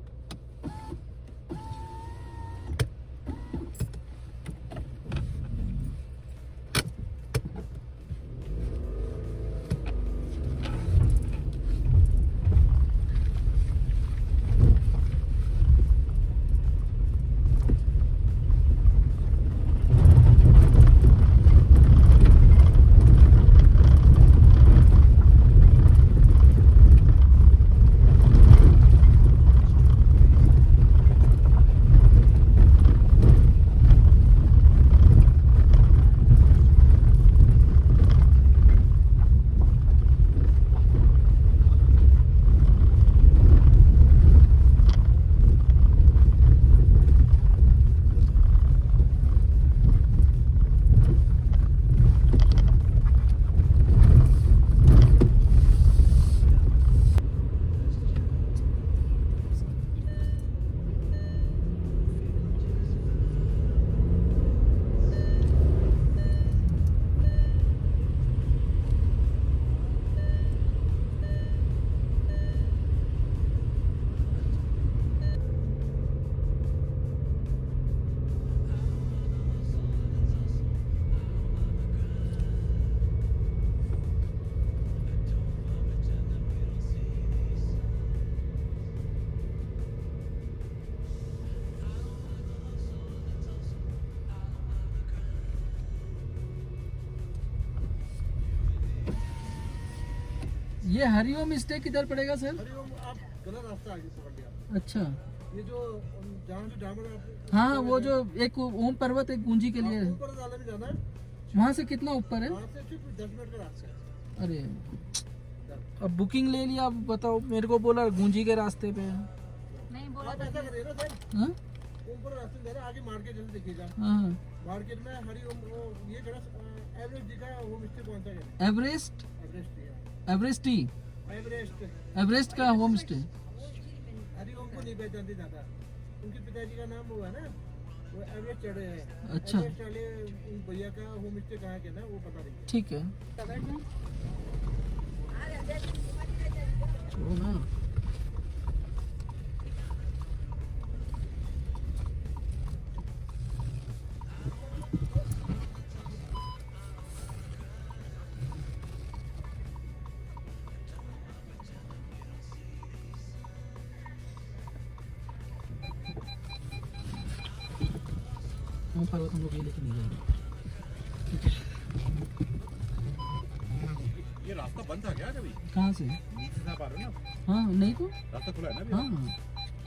ये हरिओम स्टे किधर पड़ेगा सर? हरिओम आप गलत रास्ता आगे पकड़ लिया। अच्छा ये जो जहाँ से डामर आप हाँ वो जो एक ओम पर्वत एक गूंजी के लिए ऊपर वाले में जाना है, वहाँ से कितना ऊपर है? वहाँ से सिर्फ 10 मिनट का रास्ता है। अरे अब बुकिंग ले लिया, अब बताओ मेरे को बोला गूंजी के रास्ते पे है। नहीं बोला आप था ऐसा करिए ना सर, हाँ ऊपर रास्ते जा रहे हैं, आगे मार्केट जैसे देखिएगा। हाँ मार्केट में हरिओम वो ये जगह एवरेस्ट जी का होम स्टे कौन सा है? एवरेस्ट एवरेस्ट ही है। एवरेस्ट टी एवरेस्ट एवरेस्ट का होम स्टे। हरिओम को नहीं पहचानते ज्यादा, उनके पिताजी का नाम हुआ ना, वो एवरेस्ट चढ़े हैं। अच्छा। एवरेस्ट वाले उन भैया का होम स्टे कहाँ के ना वो पता नहीं। ठीक है छोड़ो ना। हम पर्वत हम लोग ये लेके नहीं जाएंगे। ये रास्ता बंद था क्या कभी? कहाँ से? नीचे से आप आ रहे हो ना? हाँ नहीं तो रास्ता खुला है ना अभी? हाँ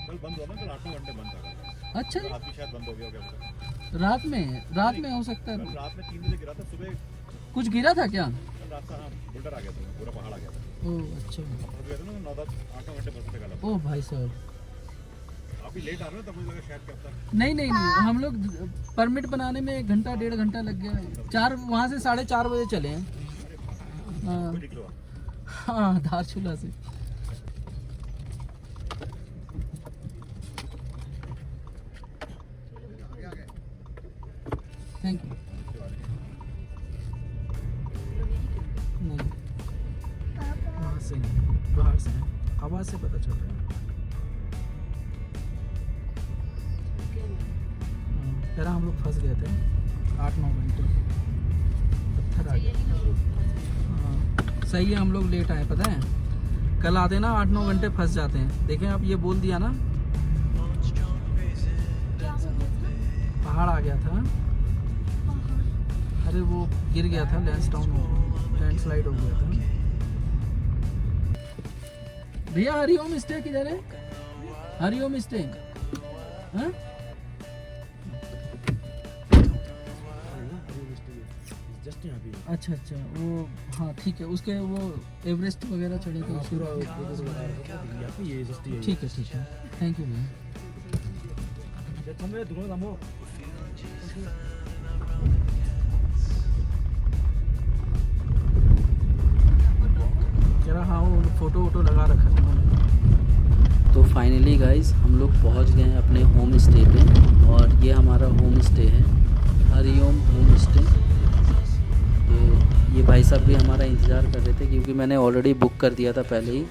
कल बंद हुआ ना, कल 8-9 घंटे बंद था। अच्छा रात भी शायद बंद हो गया होगा। रात में हो सकता कल है। रात में 3 बजे गिरा था, सुबह कुछ गिरा था क्या? कल रास्ता हाँ बुल्डर आ गया था, पूरा पहाड़ आ गया था। ओह अच्छा। फंस गया था ना 9-10-8 घंटे बस पे गला। ओह भाई साहब। आप भी लेट आ रहे हो, तब मुझे लगा शायद क्या पता। नहीं हम लोग परमिट बनाने में 1 घंटा 1.5 घंटा लग गया। 4 वहाँ से 4:30 बजे चले हैं। हाँ कोई निकलो आप। हाँ धारचूला से। Thank you. नहीं वहाँ से नहीं, बाहर से हैं। आवाज़ से पता चल रहा है। कह रहा हम लोग फंस गए थे 8-9 घंटे, पत्थर आ गया। हाँ सही है, हम लोग लेट आए पता है। कल आते ना 8-9 घंटे फंस जाते हैं। देखें आप, ये बोल दिया ना, पहाड़ आ गया था। अरे वो गिर गया था, लैंडस्लाइड हो गया था। भैया हरिओम स्टे किधर है? हरिओम स्टे हाँ? जस्ट यहाँ पे अच्छा वो हाँ ठीक है। उसके वो एवरेस्ट वगैरह चढ़े थे उसके यहाँ पे ये जस्ट ये ठीक है थैंक यू भैया। हमें दोनों नामों जरा हाँ वो फोटो वोटो लगा रखा था उन्होंने। तो फाइनली गाइस हम लोग पहुंच गए हैं अपने होम स्टे पे, और ये हमारा होम स्टे है, हरिओम होम स्टे। तो ये भाई साहब भी हमारा इंतज़ार कर रहे थे क्योंकि मैंने ऑलरेडी बुक कर दिया था पहले ही,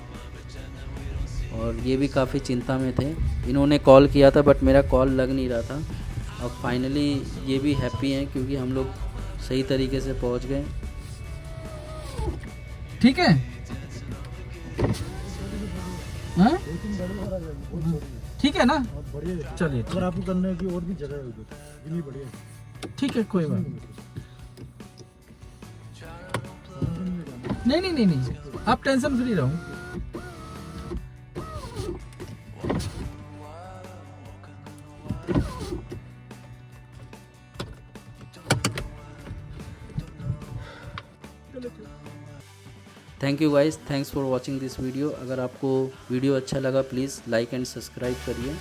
और ये भी काफ़ी चिंता में थे। इन्होंने कॉल किया था बट मेरा कॉल लग नहीं रहा था। अब फाइनली ये भी हैप्पी हैं क्योंकि हम लोग सही तरीके से पहुंच गए। ठीक है हाँ ठीक है ना, बढ़िया। चलिए अगर आपको करने की और भी जगह है उधर, इतनी बढ़िया। ठीक है कोई बात नहीं, आप टेंशन फ्री रहो। Thank you guys, thanks for watching this video. अगर आपको वीडियो अच्छा लगा प्लीज़ लाइक एंड सब्सक्राइब करिए।